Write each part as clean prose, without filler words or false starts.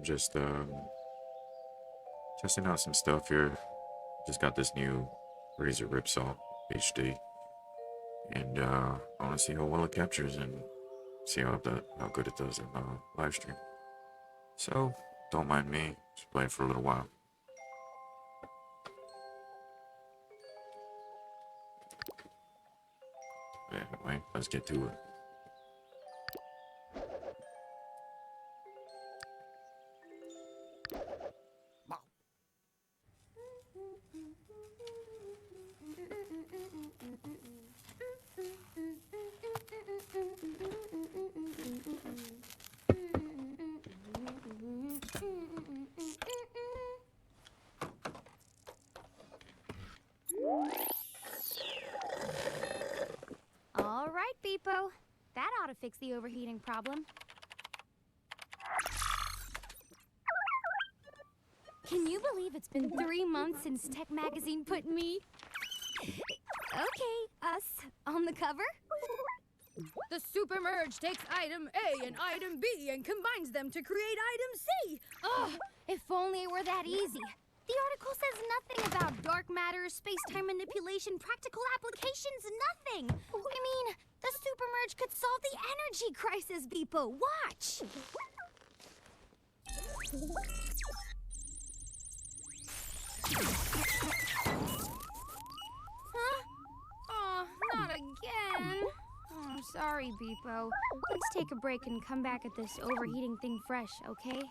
Just testing out some stuff here. Just got this new Razer Ripsaw HD, and I want to see how well it captures and see how good it does in live stream. So don't mind me, just playing for a little while. Anyway, let's get to it. All right, Beepo. That ought to fix the overheating problem. Can you believe it's been 3 months since Tech Magazine put me... us on the cover? The Supermerge takes item A and item B and combines them to create item C. Ugh, if only it were that easy. The article says nothing about dark matter, space-time manipulation, practical applications, nothing. I mean, the Supermerge could solve the energy crisis, Beepo. Watch! Huh? Oh, not again. Oh, sorry, Beepo. Let's take a break and come back at this overheating thing fresh, okay?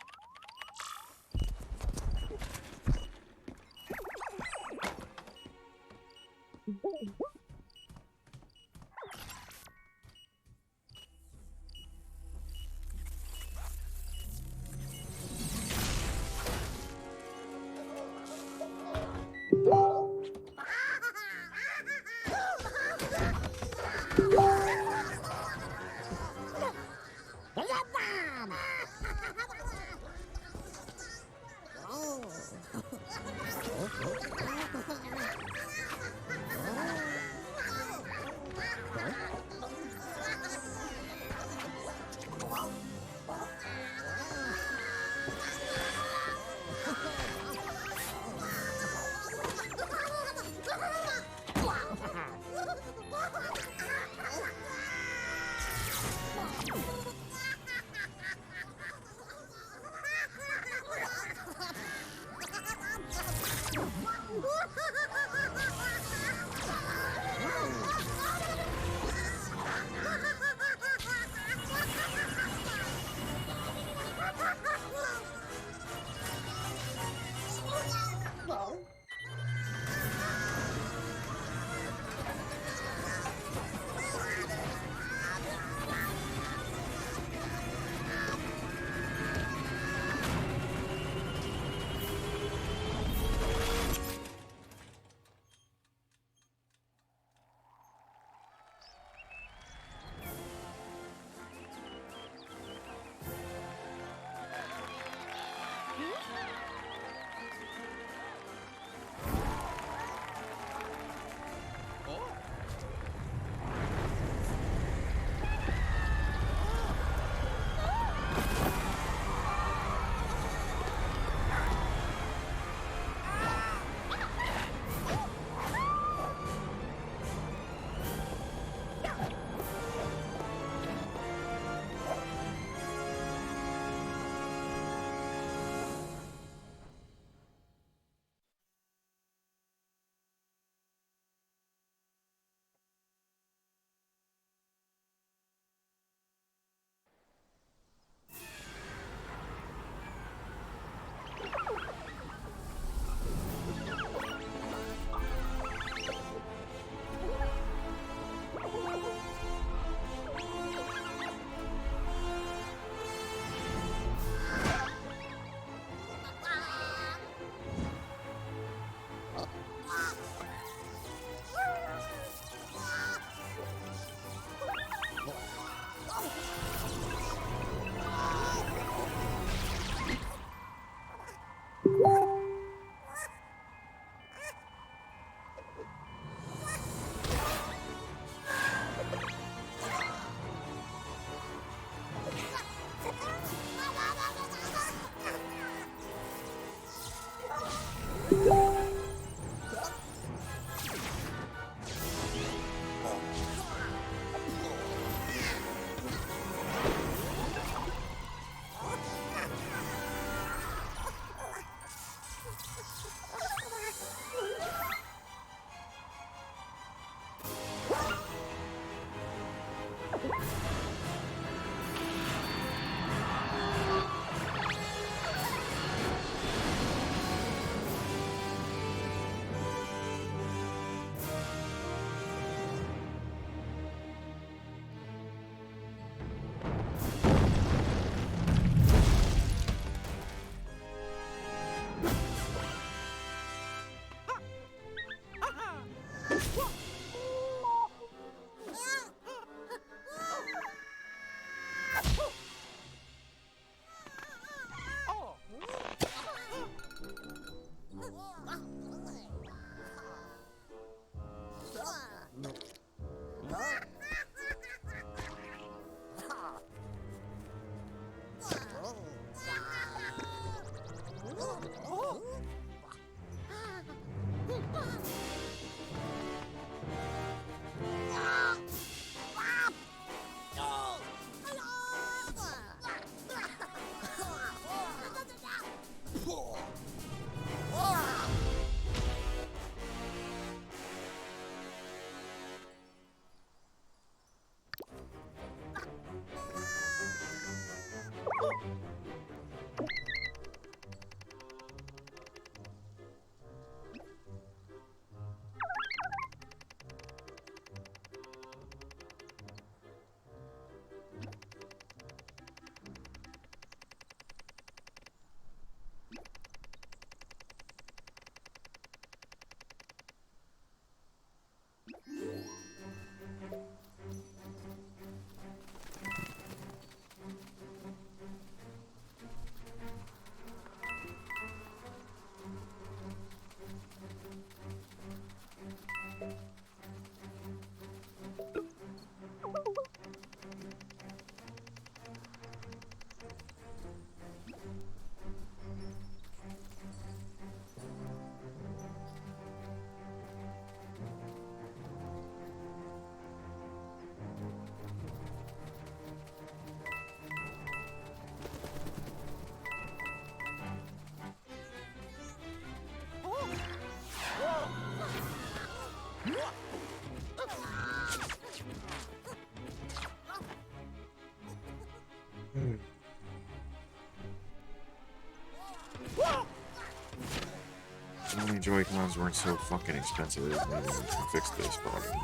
If only Joy-Cons weren't so fucking expensive, maybe we can fix this problem.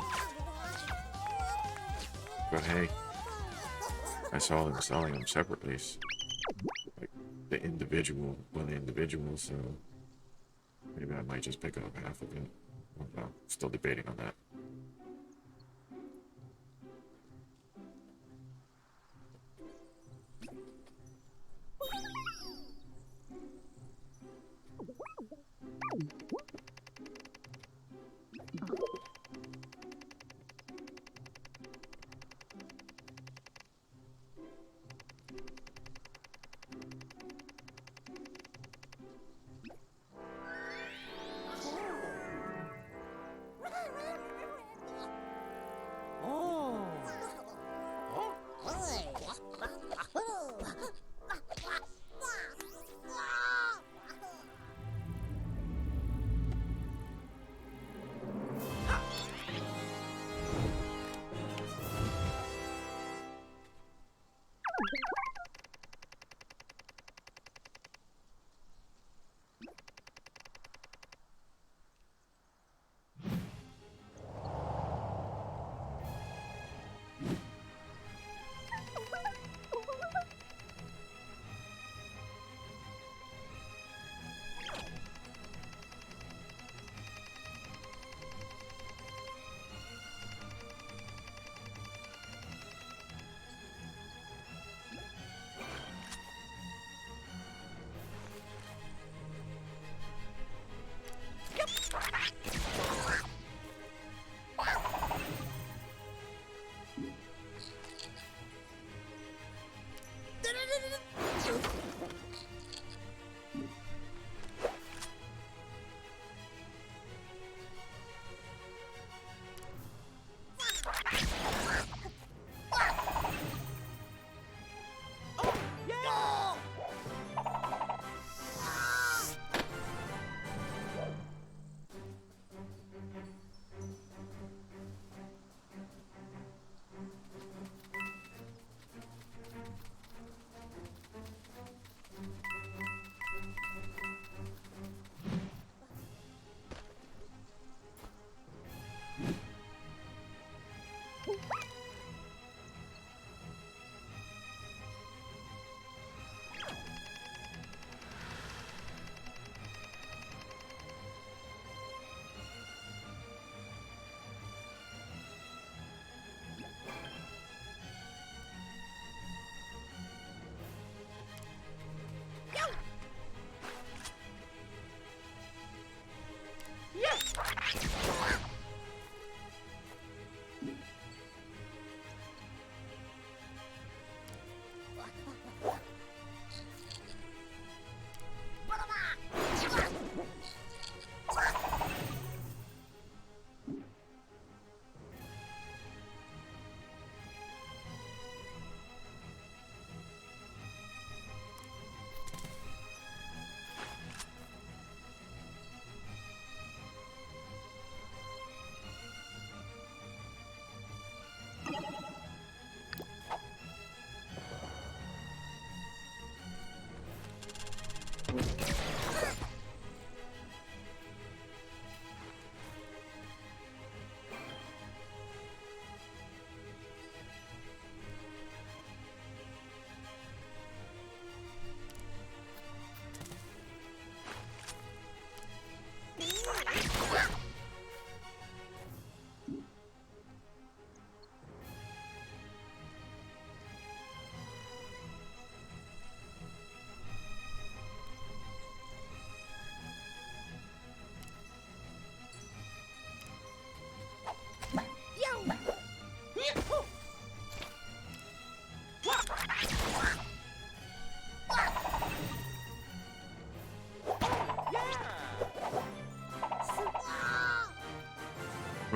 But hey, I saw them selling them separately, like the individual, so maybe I might just pick up half of it. I don't know, still debating on that.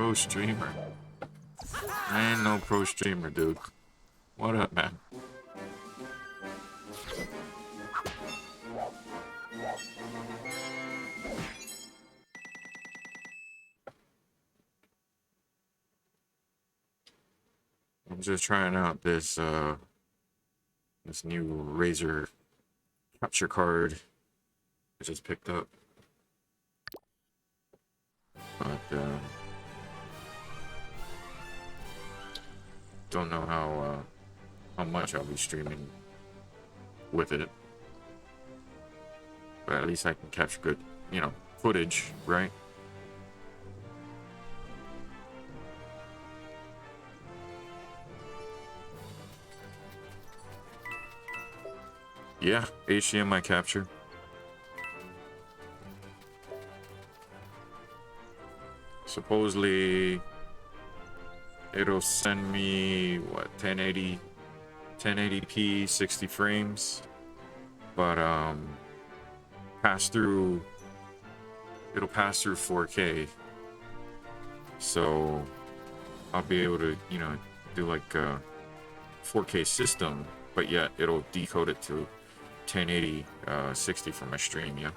Pro streamer. I ain't no pro streamer, dude. What up, man? I'm just trying out this this new Razer capture card I just picked up. But don't know how much I'll be streaming with it. But at least I can capture good, you know, footage, right? Yeah, HDMI capture. Supposedly it'll send me what, 1080p 60 frames, but it'll pass through 4K, so I'll be able to, you know, do like a 4K system, but yet it'll decode it to 1080 60 for my stream. Yeah.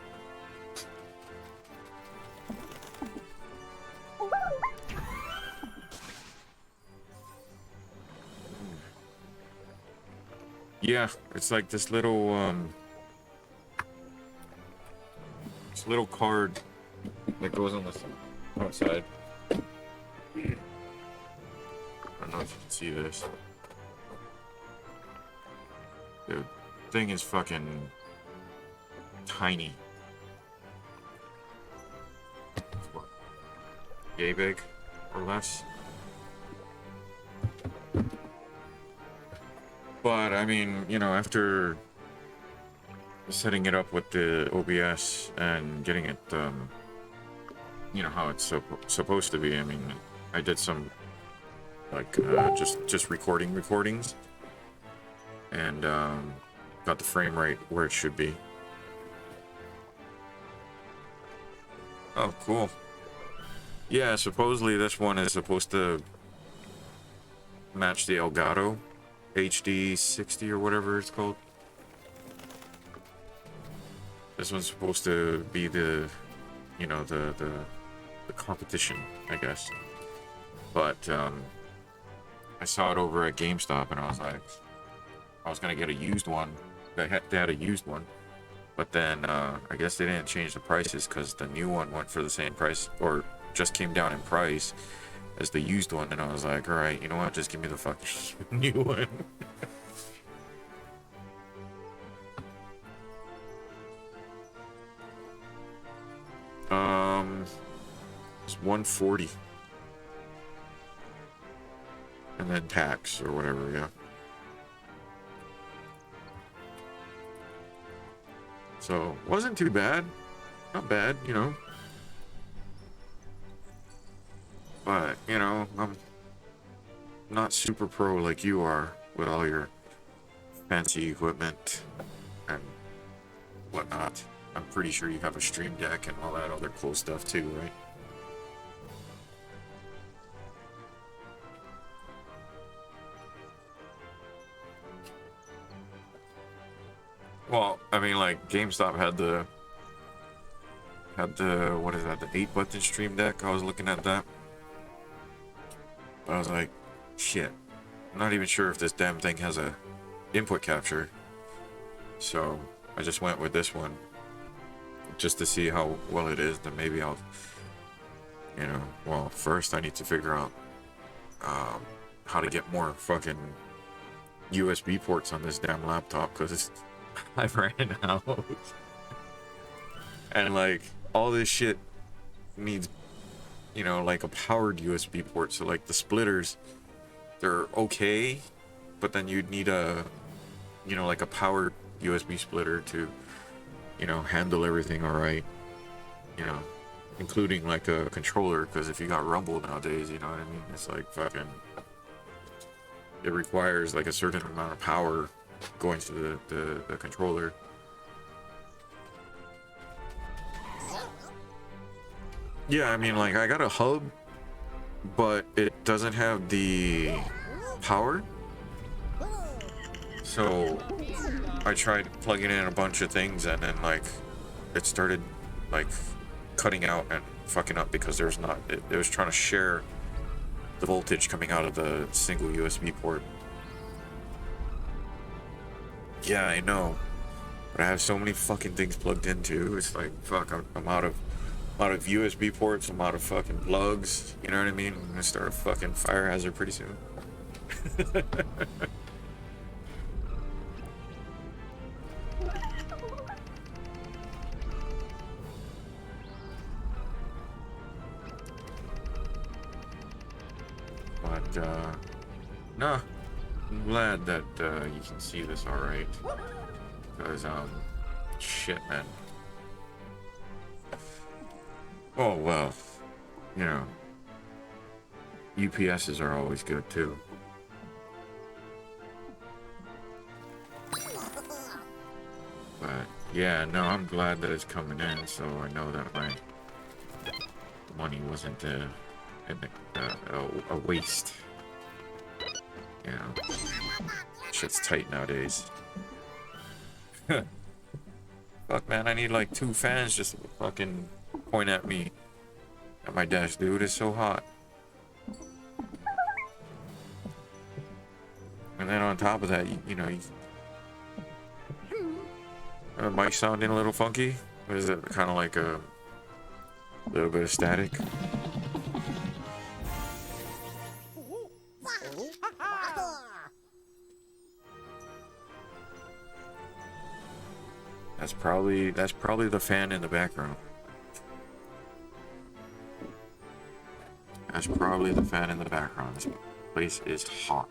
Yeah, it's like this little card that goes on the outside. I don't know if you can see this. The thing is fucking tiny. What, yay big or less? But I mean, you know, after setting it up with the OBS and getting it, you know, how it's supposed to be. I mean, I did some like just recordings, and got the frame rate where it should be. Oh, cool. Yeah, supposedly this one is supposed to match the Elgato HD 60 or whatever it's called. This one's supposed to be the, you know, the competition, I guess. But I saw it over at GameStop and I was like, I was gonna get a used one. They had a used one, but then I guess they didn't change the prices because the new one went for the same price, or just came down in price as the used one, and I was like, all right, you know what, just give me the fucking new one. It's 140, and then tax or whatever. Yeah, so wasn't too bad, not bad, you know. But, you know, I'm not super pro like you are with all your fancy equipment and whatnot. I'm pretty sure you have a stream deck and all that other cool stuff too, right? Well, I mean, like, GameStop had the what is that, the 8-button stream deck. I was looking at that. I was like, shit, I'm not even sure if this damn thing has a input capture. So I just went with this one just to see how well it is. Then maybe I'll, you know, well, first I need to figure out how to get more fucking USB ports on this damn laptop, because I've ran out. And like, all this shit needs, you know, like a powered USB port. So like the splitters, they're okay, but then you'd need a, you know, like a powered USB splitter to, you know, handle everything all right, you know, including like a controller, because if you got Rumble nowadays, you know what I mean, it's like fucking, it requires like a certain amount of power going to the controller. Yeah, I mean, like, I got a hub, but it doesn't have the power. So I tried plugging in a bunch of things, and then like it started like cutting out and fucking up because there's not it was trying to share the voltage coming out of the single USB port. Yeah, I know, but I have so many fucking things plugged into. It's like fuck, I'm out of USB ports. I'm out of fucking plugs. You know what I mean? I'm gonna start a fucking fire hazard pretty soon. But no, I'm glad that you can see this all right. Cause shit, man. Oh well, you know, UPSs are always good too. But yeah, no, I'm glad that it's coming in, so I know that my money wasn't a waste. You know, shit's tight nowadays. Fuck, man, I need like 2 fans just to fucking point at me at my desk, dude. It's so hot. And then on top of that, you know, mic sounding a little funky. Or is it kind of like a little bit of static? That's probably the fan in the background. That's probably the fan in the background. This place is hot.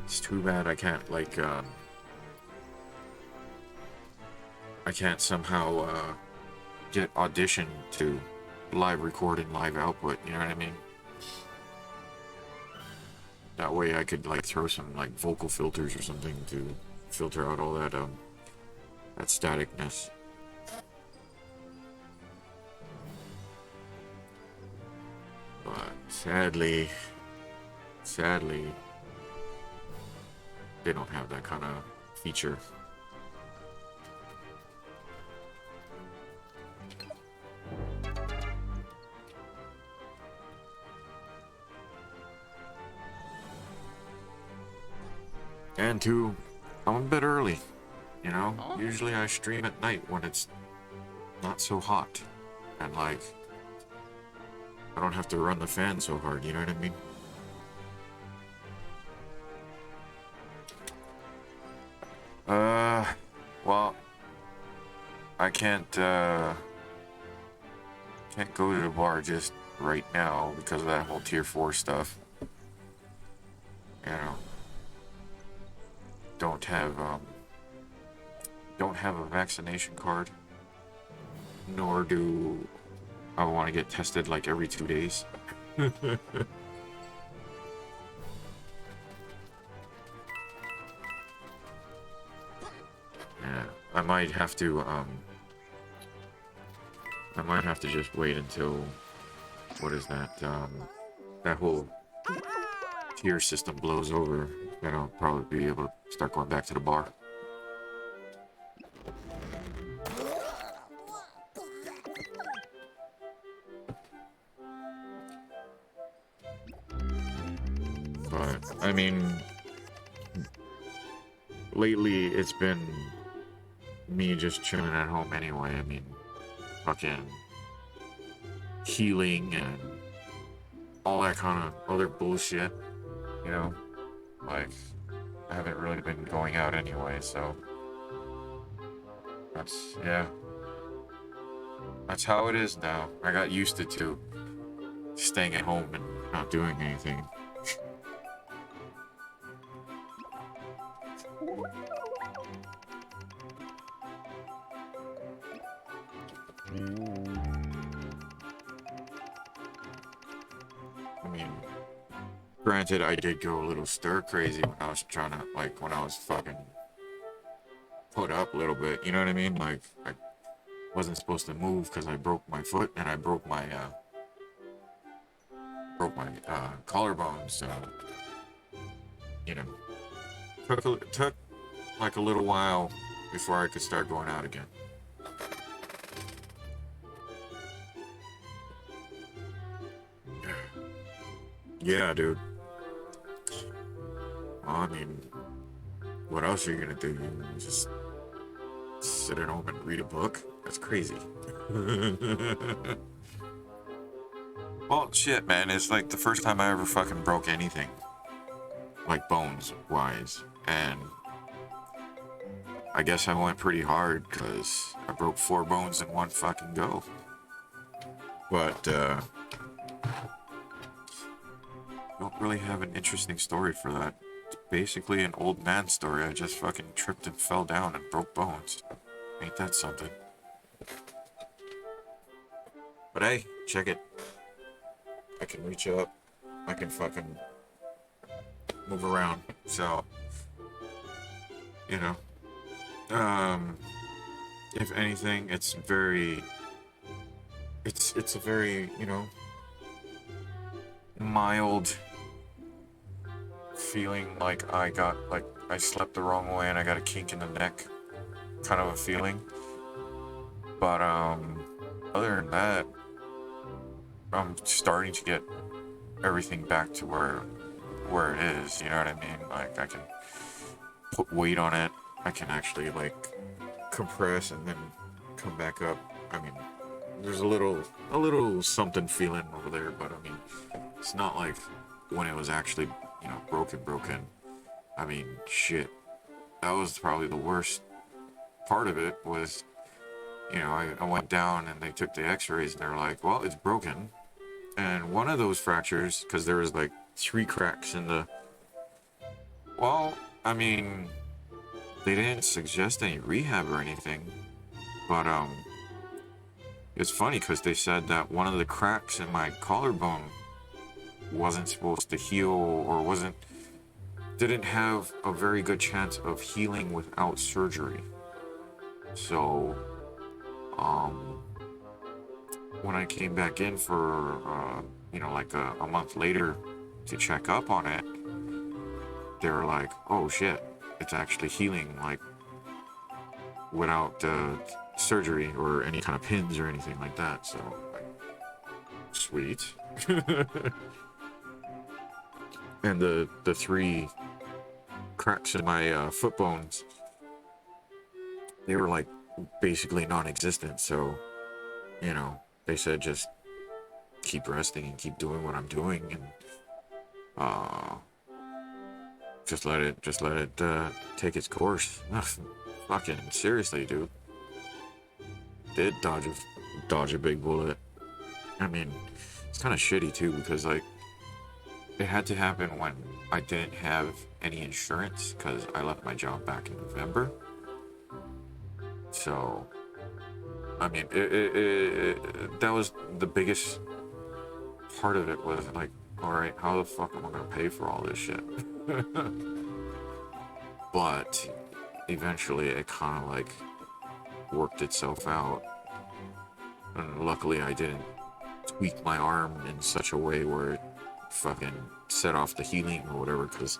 It's too bad I can't like I can't somehow get Audition to live record and live output, you know what I mean? That way I could like throw some like vocal filters or something to filter out all that staticness. But sadly, they don't have that kind of feature. And 2, I'm a bit early, you know? Usually I stream at night when it's not so hot. And like, I don't have to run the fan so hard, you know what I mean? Well, I can't go to the bar just right now because of that whole tier 4 stuff. You know, don't have a vaccination card, nor do I want to get tested like every 2 days. Yeah, I might have to just wait until, what is that, that whole tier system blows over, then I'll probably be able to start going back to the bar. But, I mean, lately it's been me just chilling at home anyway. I mean, fucking healing and all that kind of other bullshit, you know? Like, I haven't really been going out anyway, so yeah. That's how it is now. I got used to staying at home and not doing anything. I mean, granted, I did go a little stir crazy when I was trying to, like, when I was fucking put up a little bit, you know what I mean? Like, I wasn't supposed to move because I broke my foot and I broke my collarbone. So, you know, took like a little while before I could start going out again. Yeah, dude. Well, I mean, what else are you gonna do? You just sit at home and read a book? That's crazy. Well, shit, man. It's like the first time I ever fucking broke anything. Like bones wise. And I guess I went pretty hard because I broke 4 bones in one fucking go. But, don't really have an interesting story for that. It's basically an old man story. I just fucking tripped and fell down and broke bones. Ain't that something? But hey, check it. I can reach up. I can fucking move around. So, you know. If anything, it's a very, you know, mild feeling like I slept the wrong way and I got a kink in the neck kind of a feeling. But other than that, I'm starting to get everything back to where it is, you know what I mean? Like I can put weight on it. I can actually like compress and then come back up. I mean, there's a little something feeling over there, but I mean, it's not like when it was actually, you know, broken. I mean, shit. That was probably the worst part of it was, you know, I went down and they took the x-rays and they're like, well, it's broken. And one of those fractures, because there was like 3 cracks in the, well, I mean, they didn't suggest any rehab or anything, but it's funny because they said that one of the cracks in my collarbone wasn't supposed to heal or didn't have a very good chance of healing without surgery. So when I came back in for you know, like a month later to check up on it, they were like, oh shit, it's actually healing like without surgery or any kind of pins or anything like that. So like, sweet. And the 3 cracks in my foot bones, they were like basically non-existent. So, you know, they said just keep resting and keep doing what I'm doing and just let it take its course. Fucking seriously, dude. Did dodge a big bullet. I mean, it's kind of shitty too because like it had to happen when I didn't have any insurance because I left my job back in November. So, I mean, that was the biggest part of it was like, all right, how the fuck am I gonna pay for all this shit? But eventually it kind of like worked itself out. And luckily I didn't tweak my arm in such a way where it fucking set off the healing or whatever, because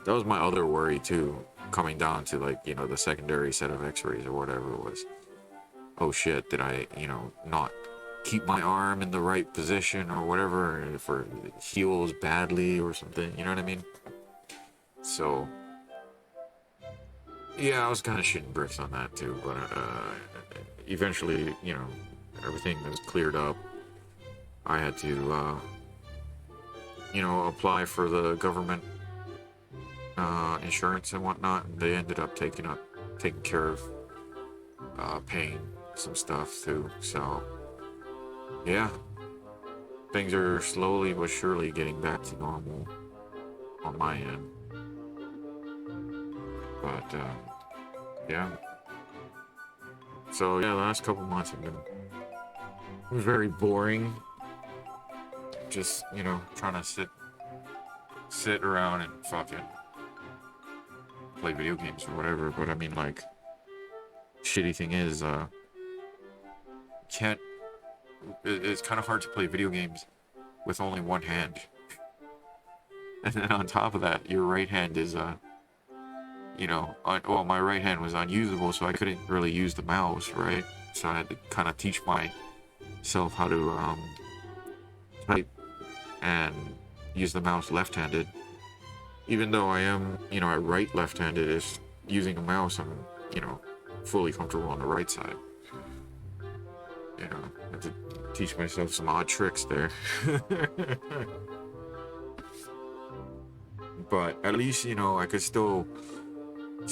that was my other worry too, coming down to like, you know, the secondary set of x-rays or whatever was, oh shit, did I, you know, not keep my arm in the right position or whatever, if it heals badly or something, you know what I mean? So yeah, I was kind of shitting bricks on that too, but eventually, you know, everything was cleared up. I had to you know, apply for the government insurance and whatnot, and they ended up taking care of paying some stuff too. So yeah, things are slowly but surely getting back to normal on my end. But yeah, so yeah, the last couple months have been very boring. Just, you know, trying to sit around and fucking play video games or whatever. But I mean, like, shitty thing is, can't. It's kind of hard to play video games with only one hand. And then on top of that, your right hand is well, my right hand was unusable, so I couldn't really use the mouse, right? So I had to kind of teach myself how to type and use the mouse left-handed. Even though I am, I write left-handed, is using a mouse, I'm, fully comfortable on the right side. I had to teach myself some odd tricks there. But at least, I could still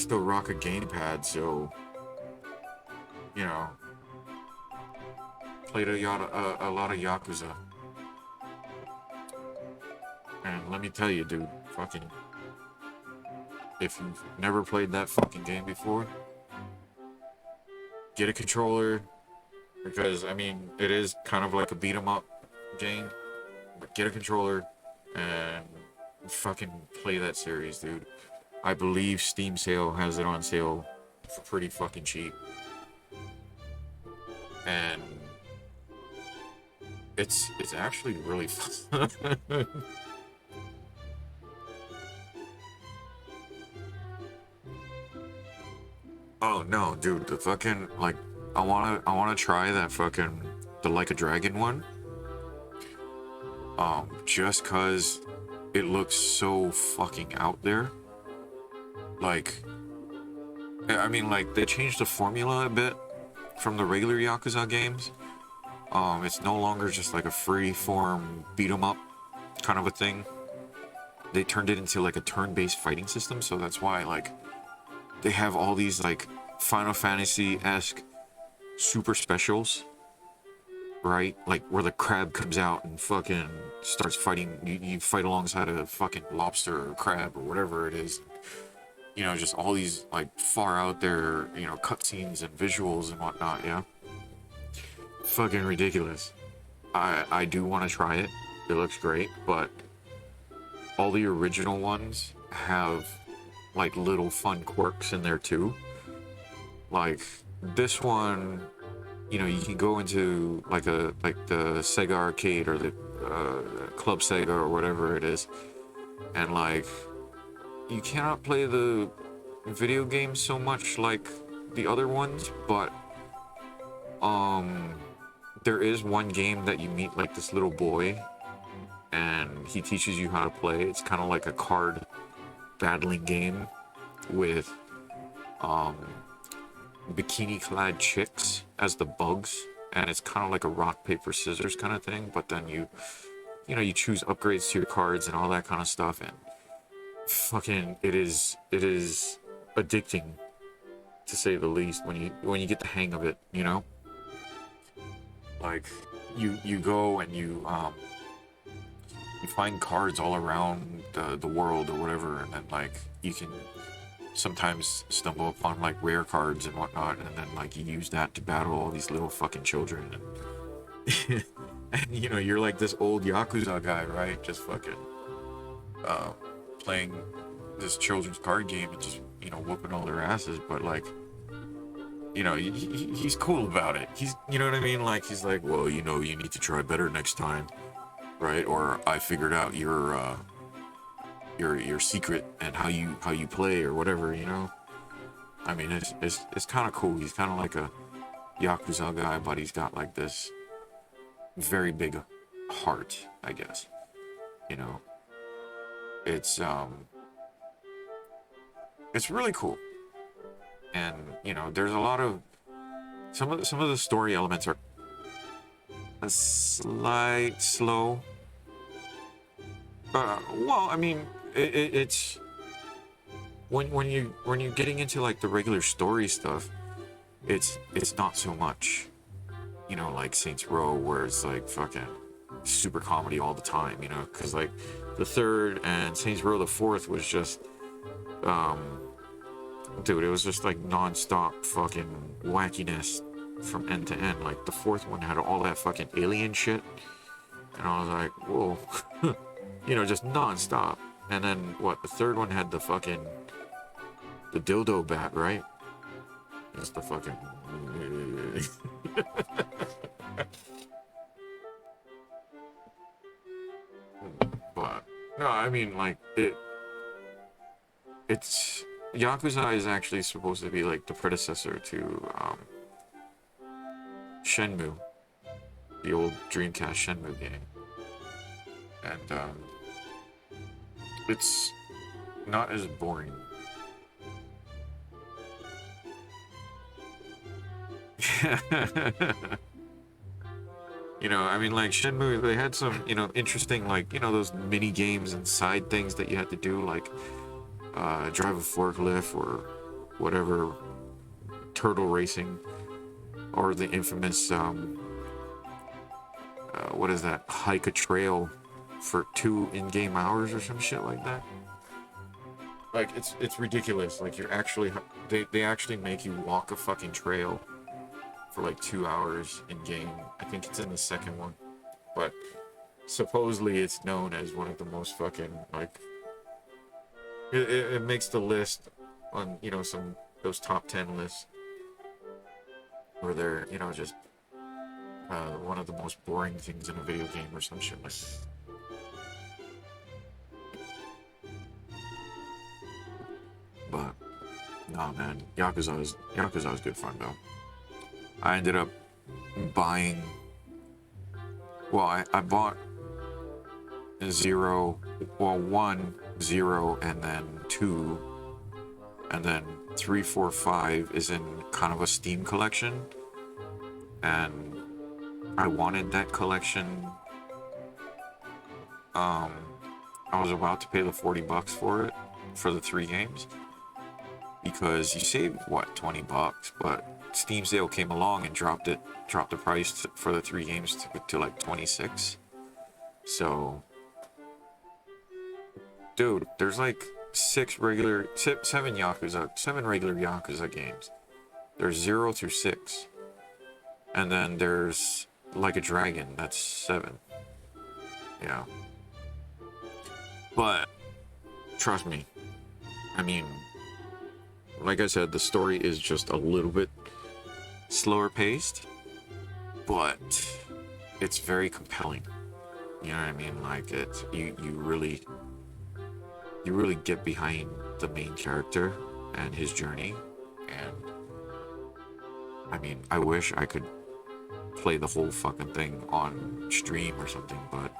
rock a gamepad, so, played a lot of Yakuza. And let me tell you, dude, fucking, if you've never played that fucking game before, get a controller, because, I mean, it is kind of like a beat-em-up game, but get a controller and fucking play that series, dude. I believe Steam Sale has it on sale for pretty fucking cheap. And it's actually really fun. Oh no, dude, the fucking, like, I wanna try that fucking, the Like a Dragon one. Just cause it looks so fucking out there. Like, I mean, like, they changed the formula a bit from the regular Yakuza games. It's no longer just like a free-form beat-em-up kind of a thing. They turned it into like a turn-based fighting system, so that's why, like, they have all these, like, Final Fantasy-esque super specials, right? Like, where the crab comes out and fucking starts fighting. You fight alongside a fucking lobster or crab or whatever it is. Just all these, like, far out there, cutscenes and visuals and whatnot, yeah? Fucking ridiculous. I do want to try it. It looks great, but all the original ones have, like, little fun quirks in there, too. Like, this one, you can go into, like the Sega Arcade or the Club Sega or whatever it is, and, like, you cannot play the video game so much like the other ones, but there is one game that you meet, like, this little boy, and he teaches you how to play. It's kind of like a card battling game with bikini-clad chicks as the bugs, and it's kind of like a rock paper scissors kind of thing, but then you choose upgrades to your cards and all that kind of stuff, and fucking it is addicting, to say the least, when you get the hang of it. Like, you go and you find cards all around the world or whatever, and then, like, you can sometimes stumble upon, like, rare cards and whatnot, and then, like, you use that to battle all these little fucking children, and and you're like this old Yakuza guy, right, just fucking playing this children's card game and just whooping all their asses, but, like, he's cool about it. He's, you know what I mean, like, he's like, well, you need to try better next time, right? Or I figured out your secret and how you play or whatever, I mean, it's kind of cool. He's kind of like a Yakuza guy, but he's got, like, this very big heart, I guess. It's really cool. And there's a lot of some of the story elements are a slight slow. Well, I mean, it's when you're getting into, like, the regular story stuff, it's not so much, like Saints Row, where it's, like, fucking super comedy all the time, because, like, the third and Saints Row the fourth was just dude, it was just, like, non-stop fucking wackiness from end to end. Like, the fourth one had all that fucking alien shit, and I was like, whoa. Just non-stop. And then, the third one had the dildo bat, right? It's the fucking everything. But no, I mean like it's Yakuza is actually supposed to be like the predecessor to Shenmue, the old Dreamcast Shenmue game, and it's not as boring. You know, I mean, like Shenmue, they had some, you know, interesting, like, you know, those mini games and side things that you had to do, like drive a forklift or whatever, turtle racing, or the infamous, what is that, hike a trail for 2 in-game hours or some shit like that. Like, it's ridiculous. Like, you're actually, they actually make you walk a fucking trail for like 2 hours in game. I think it's in the second one, but supposedly it's known as one of the most fucking like it makes the list on, you know, some those top 10 lists where they're, you know, just one of the most boring things in a video game or some shit like that. But no, man, Yakuza is good fun though. I ended up buying. Well, I bought 0, well 1, 0, and then 2, and then 3, 4, 5 is in kind of a Steam collection, and I wanted that collection. I was about to pay the $40 for it for the 3 games because you save what, $20, but Steam sale came along and dropped the price for the 3 games to like 26. So, dude, there's like 7 regular Yakuza games. There's 0 through 6, and then there's Like a Dragon. That's 7. Yeah, but trust me, I mean, like I said, the story is just a little bit slower paced, but it's very compelling. You know what I mean? Like, it's you really get behind the main character and his journey. And I mean, I wish I could play the whole fucking thing on stream or something, but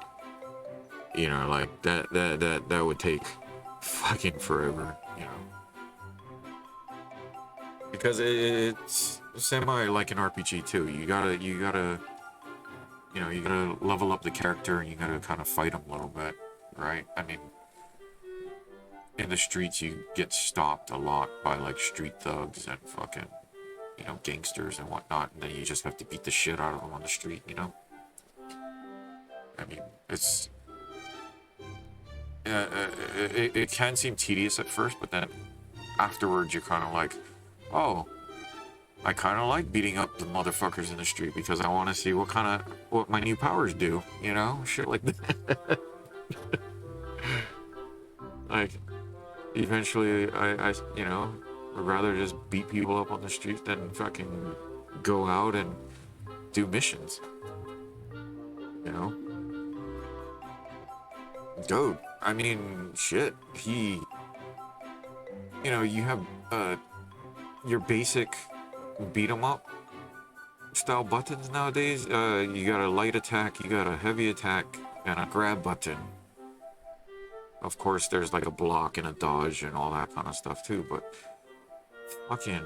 you know, like that would take fucking forever, you know. Because it's semi like an RPG too. You gotta level up the character, and you gotta kind of fight him a little bit, right? I mean, in the streets you get stopped a lot by like street thugs and fucking, you know, gangsters and whatnot, and then you just have to beat the shit out of them on the street, you know. I mean, it can seem tedious at first, but then afterwards you're kind of like, oh, I kind of like beating up the motherfuckers in the street because I want to see what my new powers do, you know, shit like that. Like, eventually I you know, would rather just beat people up on the street than fucking go out and do missions, you know. Dude, I mean, shit, you know, you have your basic beat 'em up style buttons nowadays. You got a light attack, you got a heavy attack, and a grab button. Of course, there's like a block and a dodge and all that kind of stuff too, but fucking,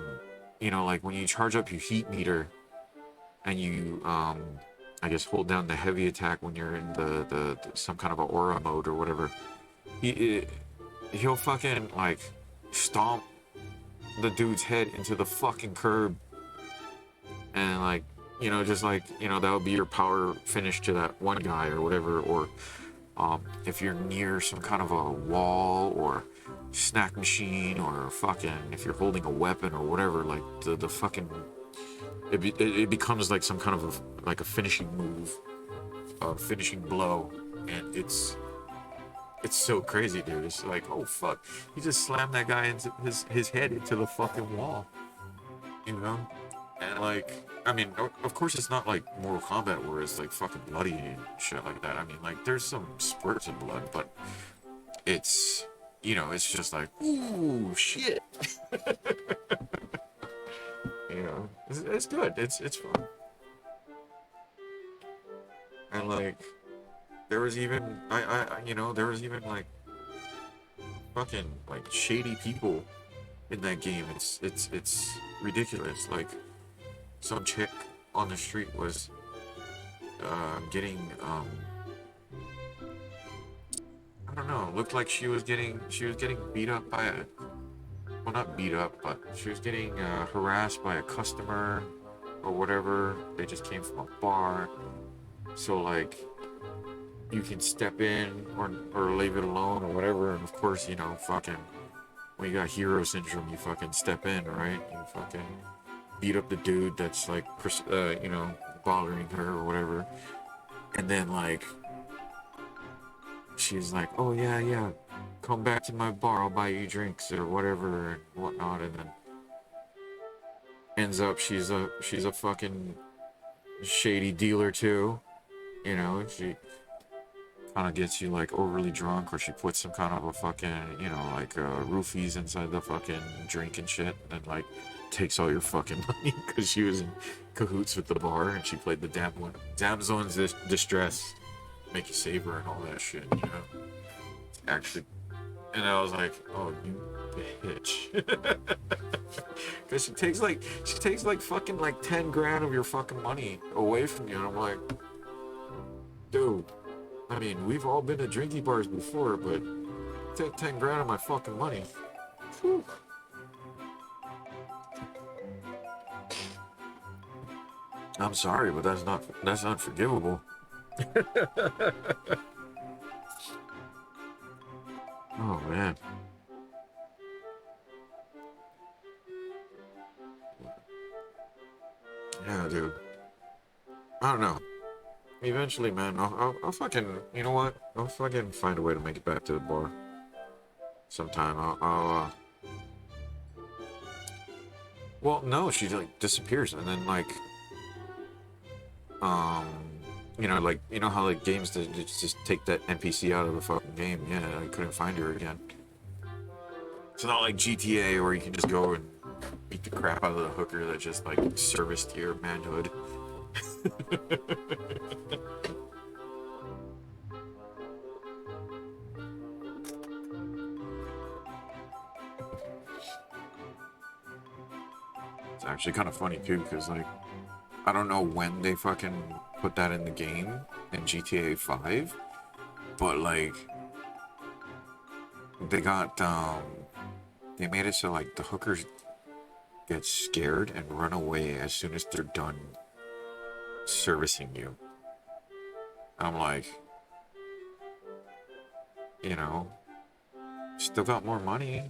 you know, like when you charge up your heat meter and you I guess hold down the heavy attack when you're in the some kind of a aura mode or whatever, he'll fucking like stomp the dude's head into the fucking curb, and like, you know, just like, you know, that would be your power finish to that one guy or whatever. Or if you're near some kind of a wall or snack machine, or fucking if you're holding a weapon or whatever, like the fucking it becomes like some kind of like a finishing move, a finishing blow, and it's so crazy, dude. It's like, oh fuck, he just slammed that guy into his head into the fucking wall, you know. And like, I mean, of course, it's not like Mortal Kombat where it's like fucking bloody and shit like that. I mean, like, there's some spurts of blood, but it's, you know, it's just like, ooh, shit. You know, it's good. It's fun. And like, there was even, you know, there was even like fucking like shady people in that game. It's ridiculous. Like, some chick on the street was getting I don't know, looked like she was getting beat up by a, well, not beat up, but she was getting harassed by a customer or whatever. They just came from a bar, so like, you can step in or leave it alone or whatever. And of course, you know, fucking, when you got hero syndrome, you fucking step in, right? You fucking beat up the dude that's like, you know, bothering her or whatever. And then like, she's like, oh yeah, come back to my bar, I'll buy you drinks or whatever and whatnot. And then ends up she's a fucking shady dealer too. You know, she kind of gets you like overly drunk, or she puts some kind of a fucking, you know, like roofies inside the fucking drink and shit, and like takes all your fucking money because she was in cahoots with the bar and she played the damsel in distress, make you save her and all that shit, you know. Actually, and I was like, oh, you bitch. Because she takes like fucking like 10 grand of your fucking money away from you, and I'm like, dude, I mean, we've all been to drinky bars before, but take 10 grand of my fucking money. Whew. I'm sorry, but that's not forgivable. Oh man. Yeah, dude. I don't know. Eventually, man, I'll fucking, you know what? I'll fucking find a way to make it back to the bar. Sometime. Well, no, she like disappears, and then like, you know, like, you know how like games that just take that NPC out of the fucking game. Yeah, I couldn't find her again. It's not like GTA where you can just go and beat the crap out of the hooker that just like serviced your manhood. It's actually kind of funny too, because like, I don't know when they fucking put that in the game in GTA 5, but like, they got they made it so like the hookers get scared and run away as soon as they're done servicing you. I'm like, you know, still got more money.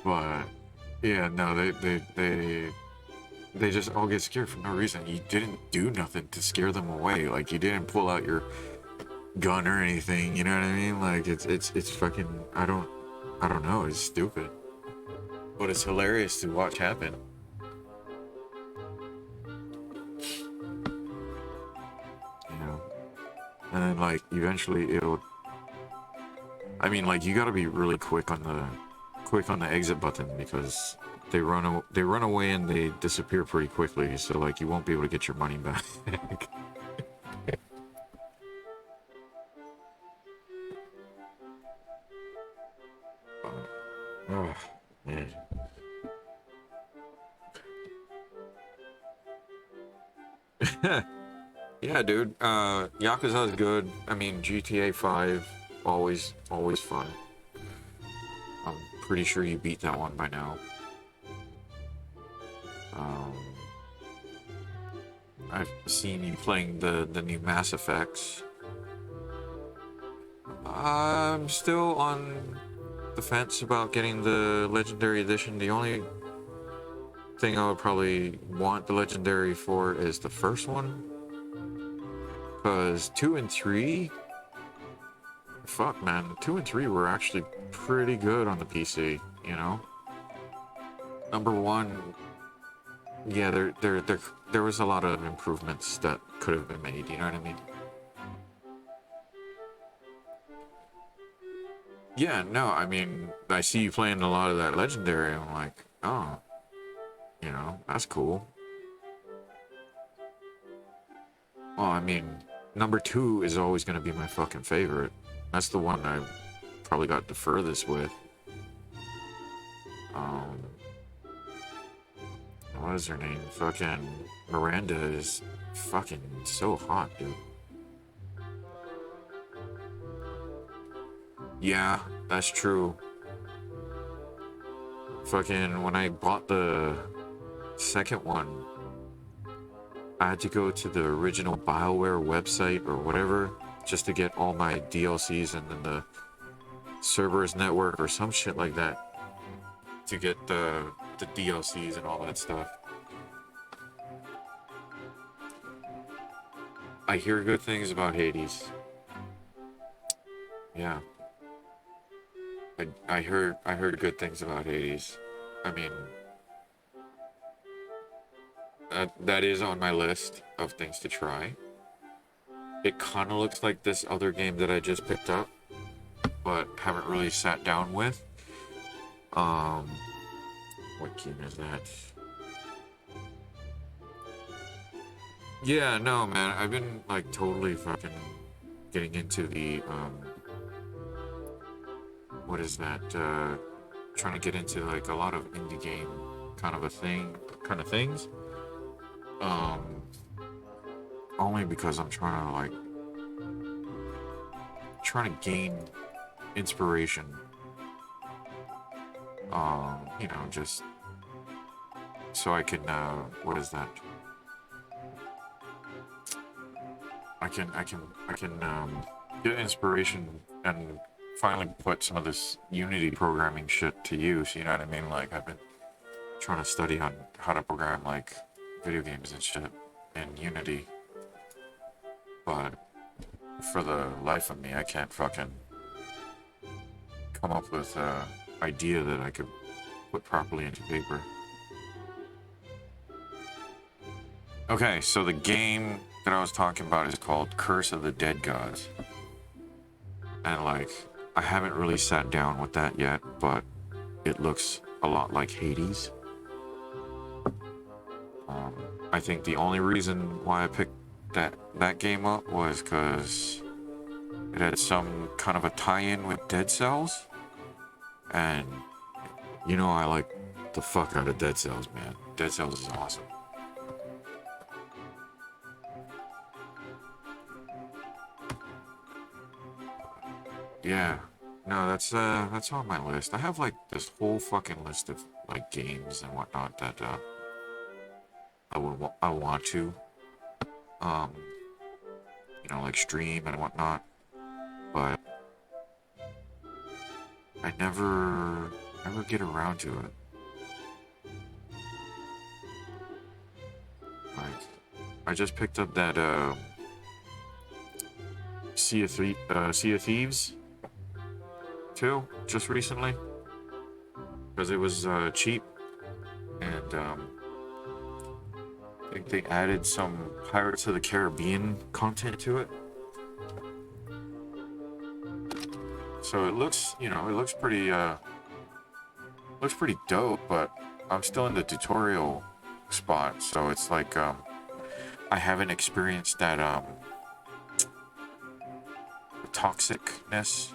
But yeah, no, they just all get scared for no reason. You didn't do nothing to scare them away. Like, you didn't pull out your gun or anything, you know what I mean? Like, it's fucking, I don't know, it's stupid, but it's hilarious to watch happen. You know, and then like eventually I mean, like, you gotta be really quick on the exit button, because they run away and they disappear pretty quickly, so like you won't be able to get your money back. Oh, man. Yeah, dude. Yakuza is good. I mean, GTA 5, always fun. I'm pretty sure you beat that one by now. I've seen you playing the new Mass Effects. I'm still on the fence about getting the Legendary Edition. The only thing I would probably want the Legendary for is the first one. Because 2 and 3, fuck, man, 2 and 3 were actually pretty good on the PC, you know? Number 1, yeah, there was a lot of improvements that could have been made, you know what I mean? Yeah, no, I mean, I see you playing a lot of that Legendary, and I'm like, oh, you know, that's cool. Well, I mean, number 2 is always going to be my fucking favorite. That's the one I probably got the furthest with. What is her name? Fucking Miranda is fucking so hot, dude. Yeah, that's true. Fucking, when I bought the second one, I had to go to the original BioWare website or whatever just to get all my DLCs and then the Cerberus network or some shit like that to get the DLCs and all that stuff. I hear good things about Hades. Yeah. I heard good things about Hades. I mean, that is on my list of things to try. It kind of looks like this other game that I just picked up, but haven't really sat down with. What game is that? Yeah, no, man, I've been like totally fucking getting into the what is that? Trying to get into like a lot of indie game kind of things. Only because I'm trying to gain inspiration. You know, just so I can what is that? I can get inspiration and finally put some of this Unity programming shit to use, you know what I mean? Like, I've been trying to study on how to program like video games and shit in Unity, but for the life of me I can't fucking come up with an idea that I could put properly into paper. Okay, so the game that I was talking about is called Curse of the Dead Gods, and like, I haven't really sat down with that yet, but it looks a lot like Hades. I think the only reason why I picked that game up was because it had some kind of a tie-in with Dead Cells, and you know I like the fuck out of Dead Cells, man. Dead Cells is awesome. Yeah, no, that's on my list. I have like this whole fucking list of like games and whatnot that I want to you know, like stream and whatnot, but I never get around to it. Like, I just picked up that Sea of Thieves 2 just recently because it was cheap, and I think they added some Pirates of the Caribbean content to it. So it looks, you know, it looks pretty dope, but I'm still in the tutorial spot, so it's like I haven't experienced that toxicness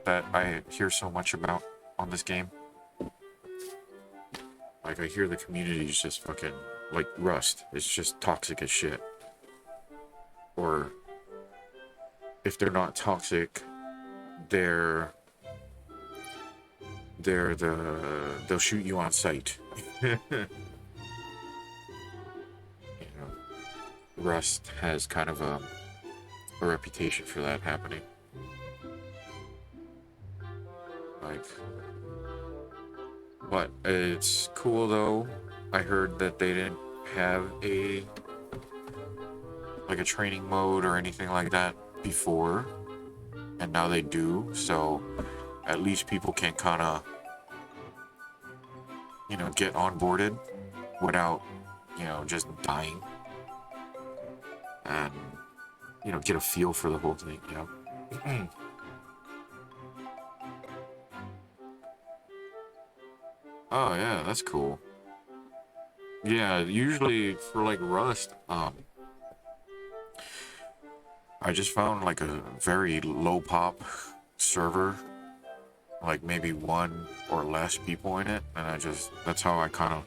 that I hear so much about on this game. Like, I hear the community is just fucking like Rust. It's just toxic as shit. Or if they're not toxic, they'll shoot you on sight. You know, Rust has kind of a reputation for that happening. Like, but it's cool though. I heard that they didn't have a training mode or anything like that before, and now they do. So at least people can kind of, you know, get onboarded without, you know, just dying, and, you know, get a feel for the whole thing, you know. Oh yeah, that's cool. Yeah, usually for like Rust, I just found like a very low pop server, like maybe one or less people in it, and that's how I kind of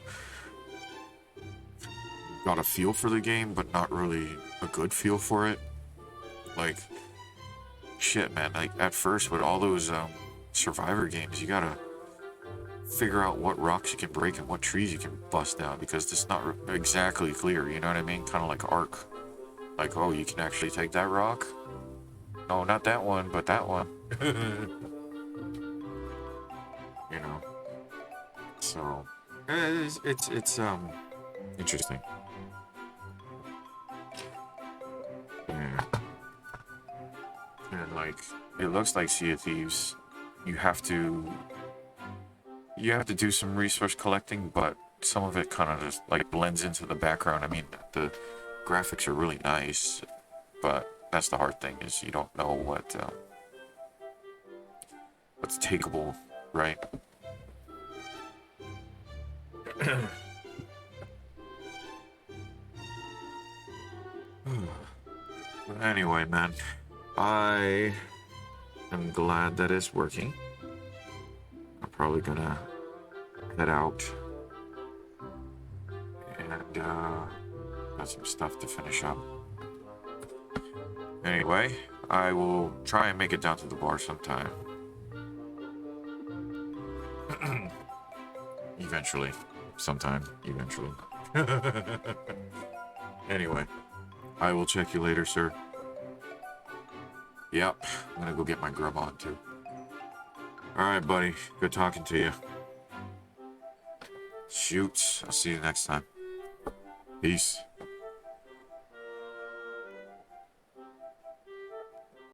got a feel for the game, but not really a good feel for it. Like, shit, man, like at first with all those Survivor games, you gotta figure out what rocks you can break and what trees you can bust down, because it's not exactly clear, you know what I mean? Kind of like Ark. Like, oh, you can actually take that rock? No, not that one, but that one. You know? So, it's interesting. Yeah. And like, it looks like Sea of Thieves, you have to do some resource collecting, but some of it kind of just like blends into the background. I mean, the graphics are really nice, but that's the hard thing, is you don't know what's takeable, right? But anyway, man, I am glad that it's working. I'm probably gonna head out and got some stuff to finish up. Anyway, I will try and make it down to the bar sometime. Eventually. Sometime. Eventually. Anyway, I will check you later, sir. Yep, I'm gonna go get my grub on, too. Alright, buddy. Good talking to you. Shoots. I'll see you next time. Peace.